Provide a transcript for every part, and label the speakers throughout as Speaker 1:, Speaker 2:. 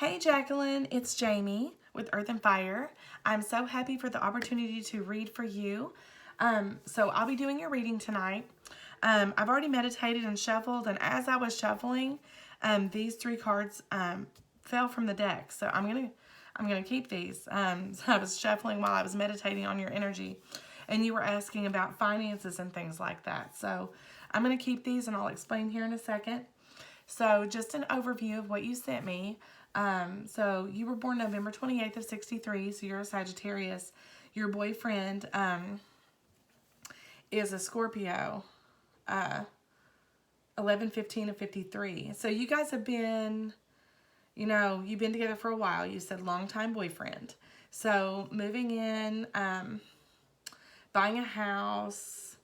Speaker 1: Hey Jacqueline, it's Jamie with Earth and Fire. I'm so happy for the opportunity to read for you. So I'll be doing your reading tonight. I've already meditated and shuffled, and as I was shuffling, these three cards fell from the deck. So I'm gonna keep these. So I was shuffling while I was meditating on your energy, and you were asking about finances and things like that. So I'm gonna keep these, and I'll explain here in a second. So just an overview of what you sent me. So you were born November 28th of 63, so you're a Sagittarius. Your boyfriend is a Scorpio, 11/15 of 53. So you guys have been, you've been together for a while. You said long-time boyfriend. So moving in, buying a house.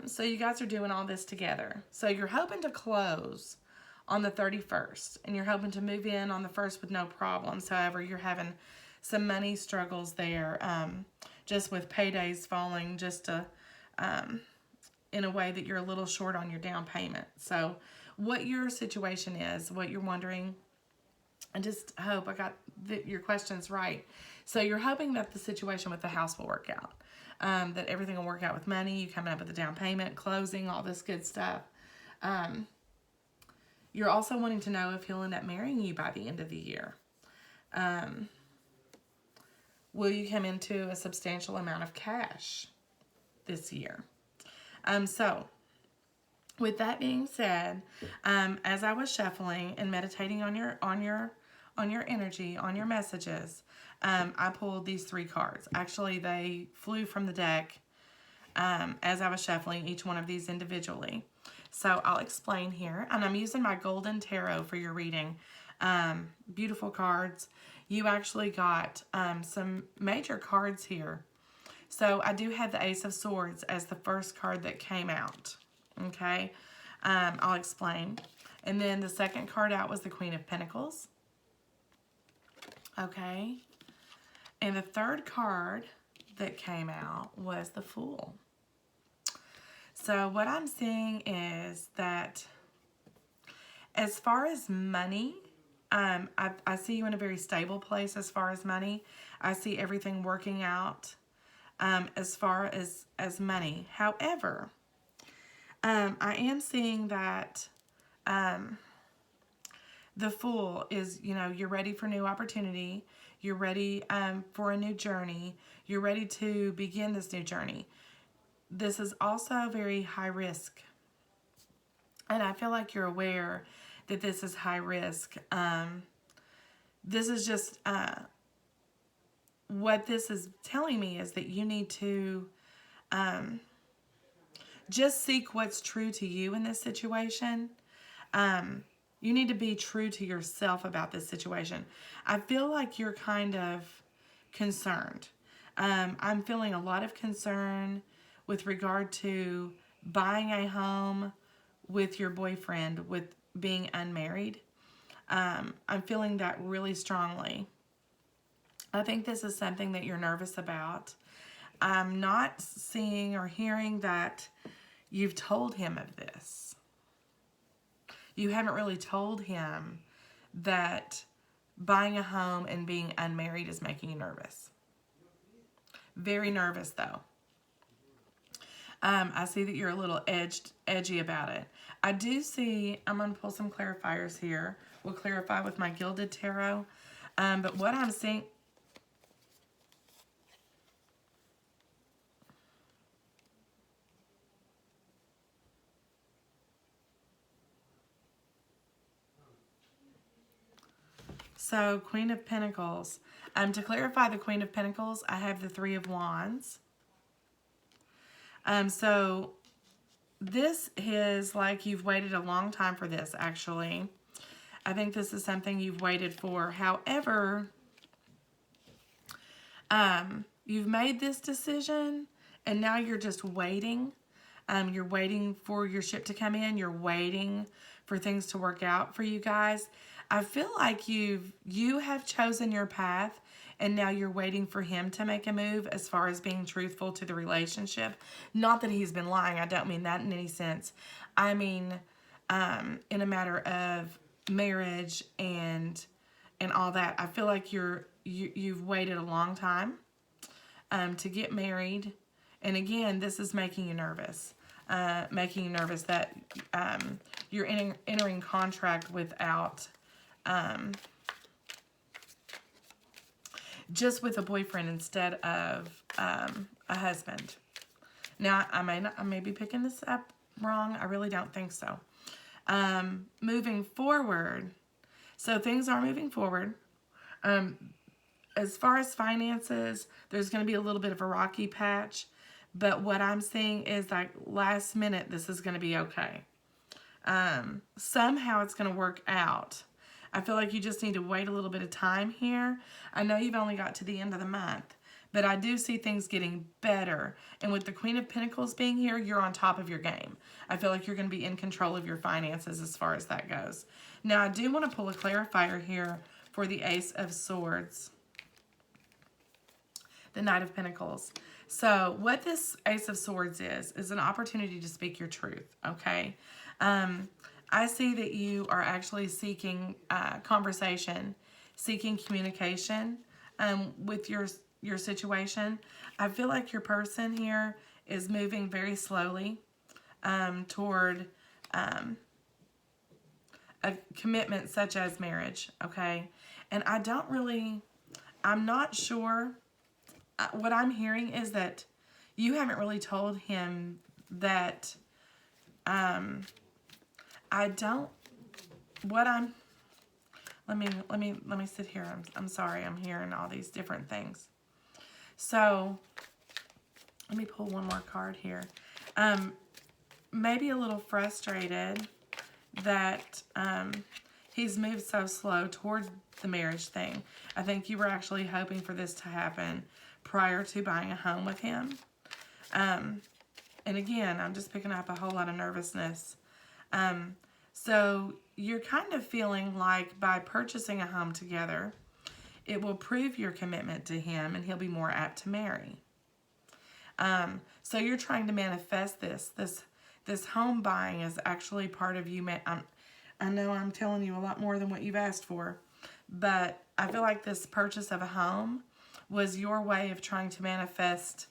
Speaker 1: So you guys are doing all this together. So you're hoping to close on the 31st, and you're hoping to move in on the 1st with no problems. However, you're having some money struggles there, just with paydays falling just in a way that you're a little short on your down payment. So what your situation is, what you're wondering, I just hope I got your questions right. So you're hoping that the situation with the house will work out, that everything will work out with money, you coming up with a down payment, closing, all this good stuff. You're also wanting to know if he'll end up marrying you by the end of the year. Will you come into a substantial amount of cash this year? So with that being said, as I was shuffling and meditating on your energy, on your messages, I pulled these three cards. Actually, they flew from the deck as I was shuffling each one of these individually. So I'll explain here. And I'm using my Golden Tarot for your reading. Beautiful cards. You actually got some major cards here. So I do have the Ace of Swords as the first card that came out. Okay. I'll explain. And then the second card out was the Queen of Pentacles. Okay. And the third card that came out was the Fool. So what I'm seeing is that as far as money, I see you in a very stable place as far as money. I see everything working out as far as money. However, I am seeing that the Fool is, you're ready for new opportunity. You're ready for a new journey. You're ready to begin this new journey. This is also very high risk. And I feel like you're aware that this is high risk. This is just, what this is telling me is that you need to just seek what's true to you in this situation. You need to be true to yourself about this situation. I feel like you're kind of concerned. I'm feeling a lot of concern with regard to buying a home with your boyfriend, with being unmarried. I'm feeling that really strongly. I think this is something that you're nervous about. I'm not seeing or hearing that you've told him of this. You haven't really told him that buying a home and being unmarried is making you nervous. Very nervous, though. I see that you're a little edgy about it. I do see, I'm going to pull some clarifiers here. We'll clarify with my Gilded Tarot. But what I'm seeing... So, Queen of Pentacles. To clarify the Queen of Pentacles, I have the Three of Wands. So this is like you've waited a long time for this, actually. I think this is something you've waited for. However, you've made this decision, and now you're just waiting. You're waiting for your ship to come in. You're waiting for things to work out for you guys. I feel like you have chosen your path, and now you're waiting for him to make a move as far as being truthful to the relationship. Not that he's been lying. I don't mean that in any sense. I mean in a matter of marriage and and all that. I feel like you've waited a long time to get married. And again, this is making you nervous. Making you nervous that you're entering contract without just with a boyfriend instead of a husband. Now, I may be picking this up wrong. I really don't think so. Moving forward, so things are moving forward. As far as finances, there's going to be a little bit of a rocky patch. But what I'm seeing is like last minute, this is going to be okay. Somehow it's going to work out. I feel like you just need to wait a little bit of time here. I know you've only got to the end of the month, but I do see things getting better. And with the Queen of Pentacles being here, you're on top of your game. I feel like you're going to be in control of your finances as far as that goes. Now, I do want to pull a clarifier here for the Ace of Swords, the Knight of Pentacles. So what this Ace of Swords is an opportunity to speak your truth, okay? I see that you are actually seeking conversation, seeking communication with your situation. I feel like your person here is moving very slowly toward a commitment such as marriage, okay? And I'm not sure. What I'm hearing is that you haven't really told him that let me sit here. I'm sorry. I'm hearing all these different things. So let me pull one more card here. Maybe a little frustrated that he's moved so slow toward the marriage thing. I think you were actually hoping for this to happen prior to buying a home with him. And again, I'm just picking up a whole lot of nervousness. So you're kind of feeling like by purchasing a home together, it will prove your commitment to him and he'll be more apt to marry. So you're trying to manifest this. This home buying is actually part of you. I know I'm telling you a lot more than what you've asked for, but I feel like this purchase of a home was your way of trying to manifest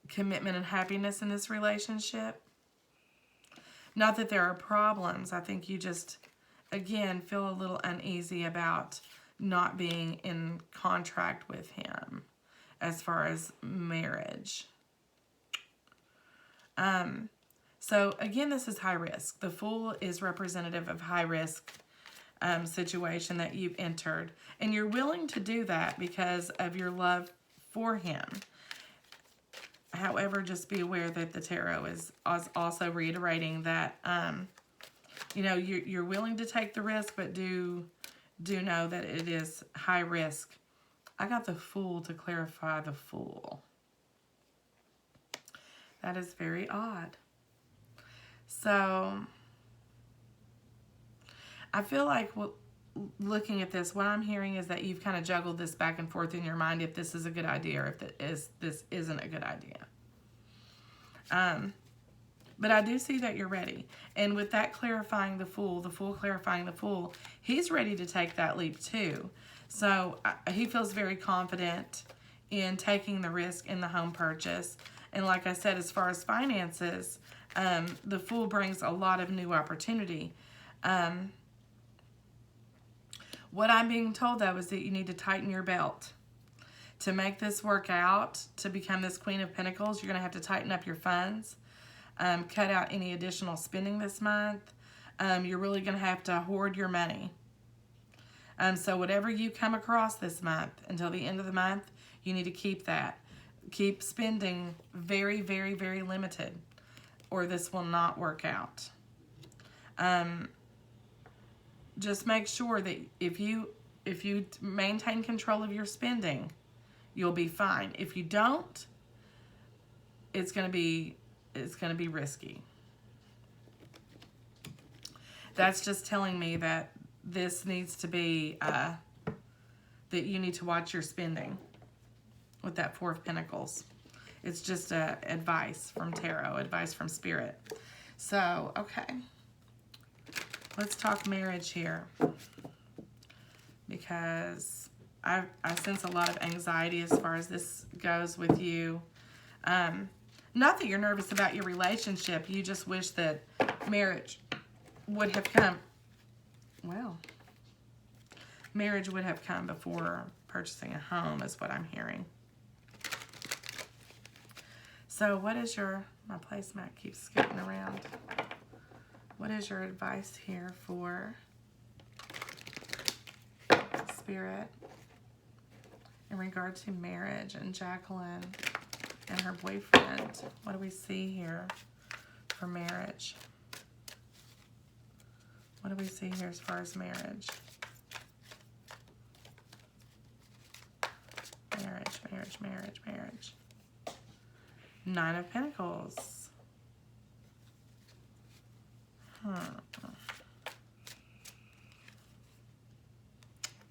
Speaker 1: commitment and happiness in this relationship. Not that there are problems. I think you just, again, feel a little uneasy about not being in contract with him as far as marriage. So again, this is high risk. The Fool is representative of high risk situation that you've entered. And you're willing to do that because of your love for him. However, just be aware that the tarot is also reiterating that, you know, you're willing to take the risk, but do know that it is high risk. I got the Fool to clarify the Fool. That is very odd. So I feel like looking at this, what I'm hearing is that you've kind of juggled this back and forth in your mind if this is a good idea or if this isn't a good idea. But I do see that you're ready. And with that clarifying the Fool clarifying the Fool, he's ready to take that leap too. So he feels very confident in taking the risk in the home purchase. And like I said, as far as finances, the Fool brings a lot of new opportunity. What I'm being told, though, is that you need to tighten your belt. To make this work out, to become this Queen of Pentacles, you're going to have to tighten up your funds, cut out any additional spending this month. You're really going to have to hoard your money. So whatever you come across this month until the end of the month, you need to keep that. Keep spending very, very, very limited, or this will not work out. Just make sure that if you maintain control of your spending, you'll be fine. If you don't, it's going to be risky. That's just telling me that this needs to be that you need to watch your spending with that Four of Pentacles. It's just advice from tarot, advice from Spirit. So, okay. Let's talk marriage here, because I sense a lot of anxiety as far as this goes with you. Not that you're nervous about your relationship. You just wish that marriage would have come. Well, marriage would have come before purchasing a home is what I'm hearing. So what is your, my placemat keeps skipping around. What is your advice here for Spirit in regard to marriage and Jacqueline and her boyfriend? What do we see here for marriage? What do we see here as far as marriage? Marriage, marriage, marriage, marriage. 9 of Pentacles.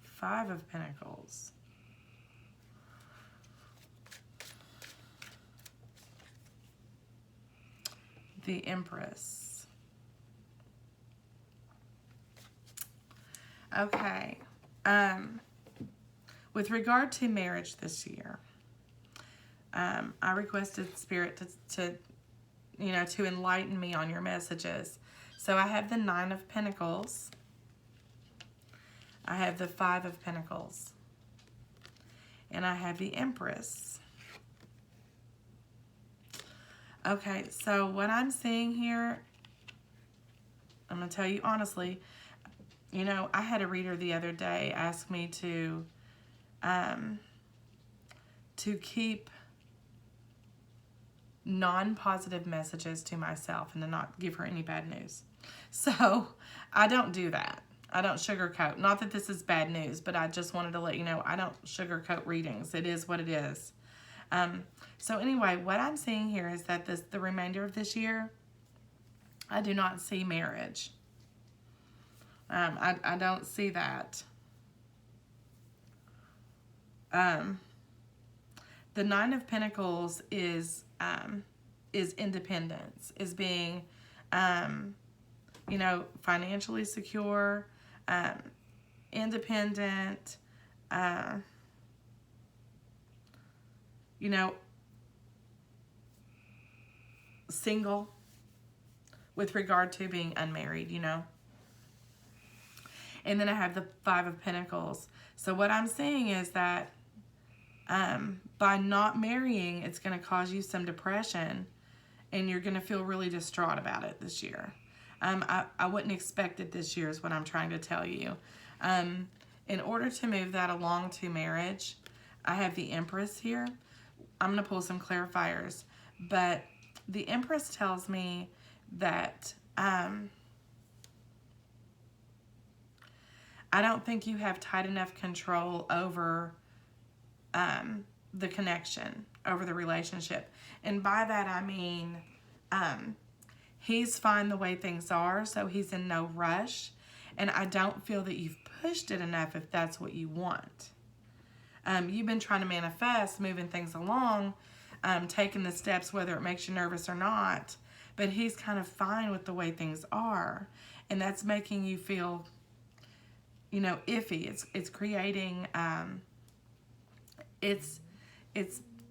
Speaker 1: 5 of Pentacles. The Empress. Okay. With regard to marriage this year, I requested Spirit to enlighten me on your messages. So I have the 9 of Pentacles. I have the 5 of Pentacles. And I have the Empress. Okay, so what I'm seeing here, I'm going to tell you honestly, I had a reader the other day ask me to keep non-positive messages to myself and to not give her any bad news. So I don't do that. I don't sugarcoat. Not that this is bad news, but I just wanted to let you know I don't sugarcoat readings. It is what it is. So anyway, what I'm seeing here is that the remainder of this year, I do not see marriage. I don't see that. The 9 of Pentacles is independence, is being, financially secure, independent, single with regard to being unmarried, And then I have the 5 of Pentacles. So what I'm saying is that by not marrying, it's going to cause you some depression, and you're going to feel really distraught about it this year. I wouldn't expect it this year is what I'm trying to tell you. In order to move that along to marriage, I have the Empress here. I'm going to pull some clarifiers, but the Empress tells me that I don't think you have tight enough control over the connection, over the relationship. And by that I mean he's fine the way things are, so he's in no rush. And I don't feel that you've pushed it enough if that's what you want. You've been trying to manifest, moving things along, taking the steps, whether it makes you nervous or not. But he's kind of fine with the way things are. And that's making you feel, iffy. It's creating, it's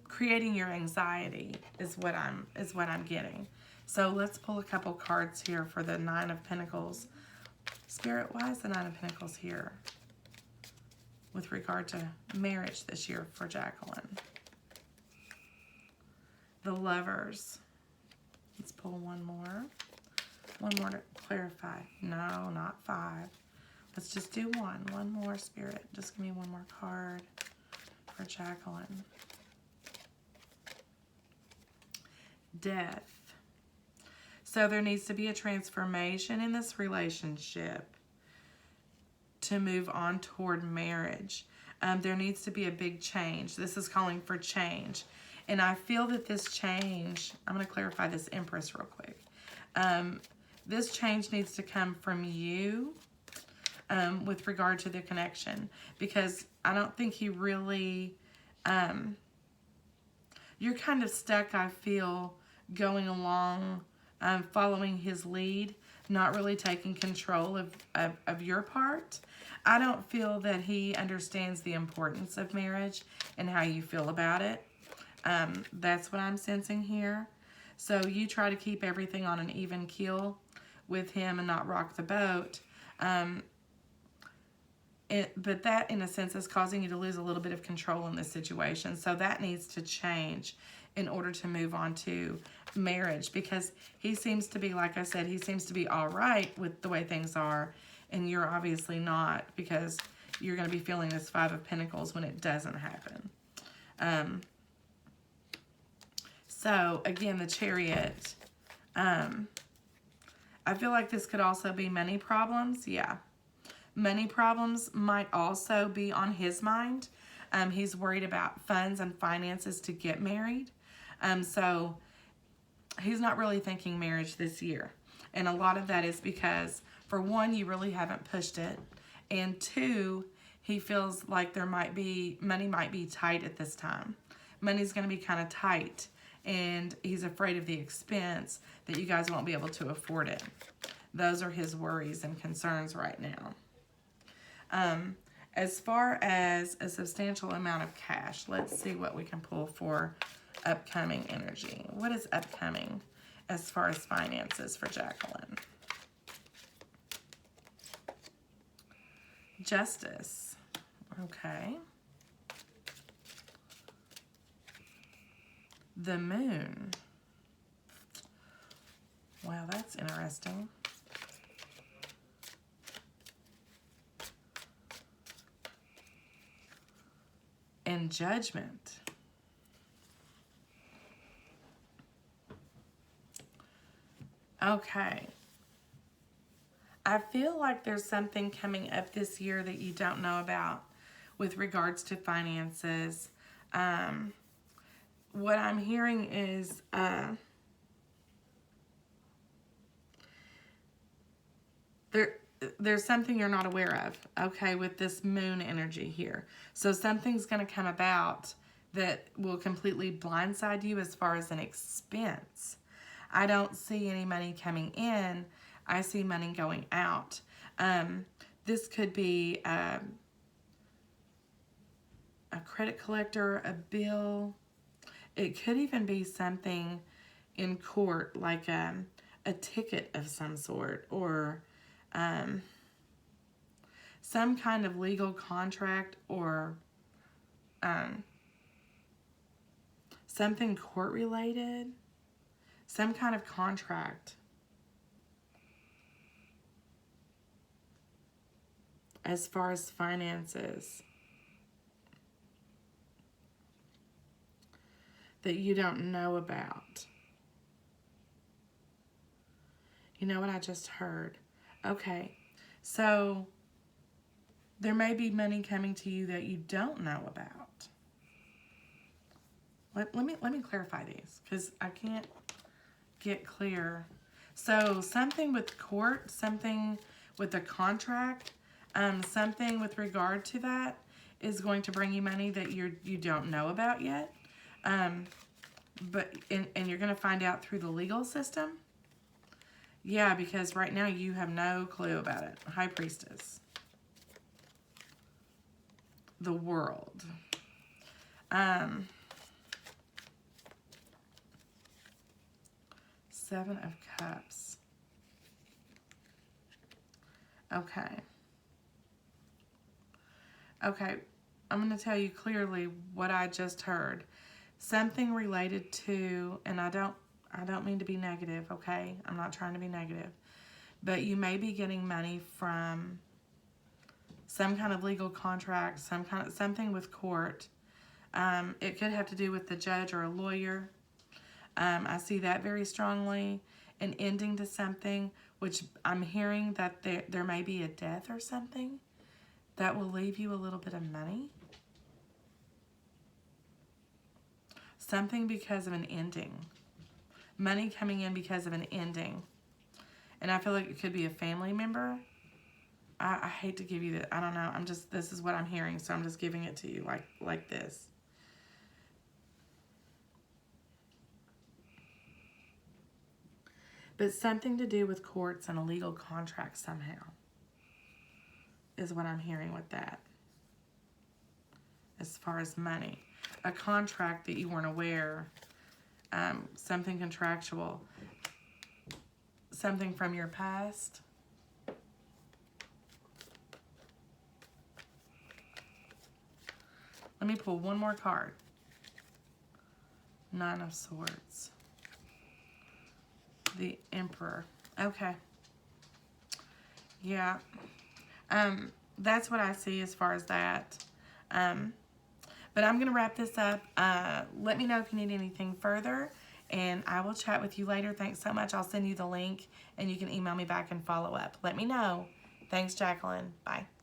Speaker 1: creating your anxiety is what I'm getting. So let's pull a couple cards here for the 9 of Pentacles. Spirit, why is the 9 of Pentacles here with regard to marriage this year for Jacqueline? The Lovers. Let's pull one more. One more to clarify. No, not 5. Let's just do one. One more, Spirit. Just give me one more card for Jacqueline. Death. So there needs to be a transformation in this relationship to move on toward marriage. There needs to be a big change. This is calling for change. And I feel that this change, I'm going to clarify this Empress real quick. This change needs to come from you with regard to the connection. Because I don't think he really, you're kind of stuck, I feel, going along, following his lead. not really taking control of your part. I don't feel that he understands the importance of marriage and how you feel about it. That's what I'm sensing here. So you try to keep everything on an even keel with him and not rock the boat. But that, in a sense, is causing you to lose a little bit of control in this situation. So that needs to change in order to move on to marriage, because he seems to be, like I said, he seems to be all right with the way things are, and you're obviously not, because you're going to be feeling this Five of Pentacles when it doesn't happen. So, again, the Chariot. I feel like this could also be money problems. Yeah. Money problems might also be on his mind. He's worried about funds and finances to get married. So he's not really thinking marriage this year. And a lot of that is because, for one, you really haven't pushed it. And two, he feels like money might be tight at this time. Money's going to be kind of tight. And he's afraid of the expense, that you guys won't be able to afford it. Those are his worries and concerns right now. As far as a substantial amount of cash, let's see what we can pull for upcoming energy. What is upcoming as far as finances for Jacqueline? Justice. Okay. The Moon. Wow, that's interesting. And Judgment. Okay. I feel like there's something coming up this year that you don't know about with regards to finances. What I'm hearing is there's something you're not aware of, okay, with this Moon energy here. So something's going to come about that will completely blindside you as far as an expense. I don't see any money coming in. I see money going out. This could be a credit collector, a bill. It could even be something in court, like a ticket of some sort, or some kind of legal contract, or something court related, some kind of contract. As far as finances that you don't know about. You know what I just heard? Okay, so there may be money coming to you that you don't know about. Let me clarify these, because I can't get clear. So something with court, something with a contract, something with regard to that is going to bring you money that you don't know about yet. But you're going to find out through the legal system. Yeah, because right now you have no clue about it. High Priestess. The World. Seven of Cups. Okay. Okay, I'm going to tell you clearly what I just heard. Something related to, and I don't mean to be negative, okay? I'm not trying to be negative. But you may be getting money from some kind of legal contract, something with court. It could have to do with the judge or a lawyer. I see that very strongly. An ending to something, which I'm hearing that there may be a death or something that will leave you a little bit of money. Something because of an ending. Money coming in because of an ending. And I feel like it could be a family member. I hate to give you that. I don't know. This is what I'm hearing, so I'm just giving it to you like this. But something to do with courts and a legal contract somehow is what I'm hearing with that. As far as money. A contract that you weren't aware, something contractual, something from your past. Let me pull one more card. Nine of Swords. The Emperor. Okay. Yeah. That's what I see as far as that. But I'm going to wrap this up. Let me know if you need anything further, and I will chat with you later. Thanks so much. I'll send you the link, and you can email me back and follow up. Let me know. Thanks, Jacqueline. Bye.